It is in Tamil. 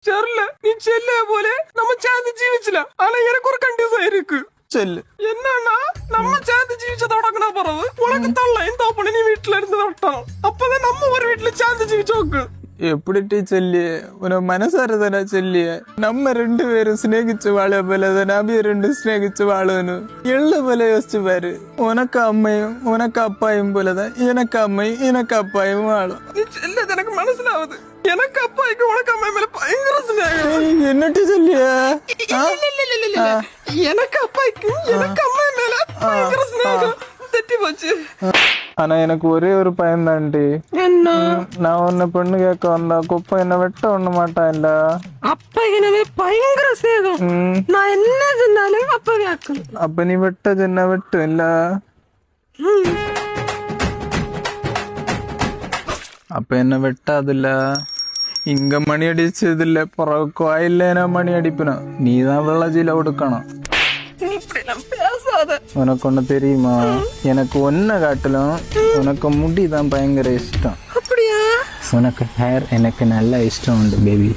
சரில நீ செல்ல போல நம்ம சேர்ந்து ஜீவிச்சல ஆனா எனக்கு ஒரு கண்டிஷன் இருக்கு செல்லு என்னன்னா நம்ம சேர்ந்து ஜீவிச்சதோட பரவு உனக்கு தள்ள இந்த பண்ணி நீ வீட்டுல இருந்து வரட்டும் அப்பதான் நம்ம ஒரு வீட்டுல சேர்ந்து ஜீவிச்சோக்கு എപ്പിടിട്ട് ചെല്ലിയെ ഒരു മനസ്സറിതന ചെല്ലിയെ നമ്മ രണ്ടുപേരും സ്നേഹിച്ചു വാഴ പോലെ തന്നെ അബിയ രണ്ടും സ്നേഹിച്ചു വാഴുവനു എള്ളു പോലെ യോസിച്ചു പാര് ഉനക്ക് അമ്മയും ഉനക്ക് അപ്പായും പോലെ എനക്ക് അമ്മയും എനക്ക് അപ്പായും വാഴും എനിക്ക് മനസ്സിലാവത് എനക്ക് അപ്പായിക്കും ഉനക്ക് അമ്മയും മേലെ ഭയങ്കര സ്നേഹം എന്നിട്ട് ചെല്ലിയ എനക്ക് അപ്പായിക്കും എനക്ക് അമ്മയും മേലെ ഭയങ്കര സ്നേഹം തെറ്റി പോச்சு ஆனா எனக்கு ஒரே ஒரு பையன் தாண்டி நான் உன்னை பெண்ணு கேட்க வந்தா குப்பை என்ன வெட்ட ஒண்ணு மாட்டான்ல அப்ப எனவே பயங்கர சேதம் நான் என்ன சொன்னாலும் அப்ப கேட்கும் அப்ப நீ வெட்ட சொன்ன வெட்டு இல்ல அப்ப என்ன வெட்டாதுல்ல இங்க மணி அடிச்சதில்ல புறவு கோயில்ல மணி அடிப்பணும் நீதான் வெள்ளஜில கொடுக்கணும் உனக்கு ஒண்ணு தெரியுமா எனக்கு ஒன்ன காட்டிலும் உனக்கு முடிதான் பயங்கர இஷ்டம் அப்படியா உனக்கு ஹேர் எனக்கு நல்ல இஷ்டம் உண்டு பேபி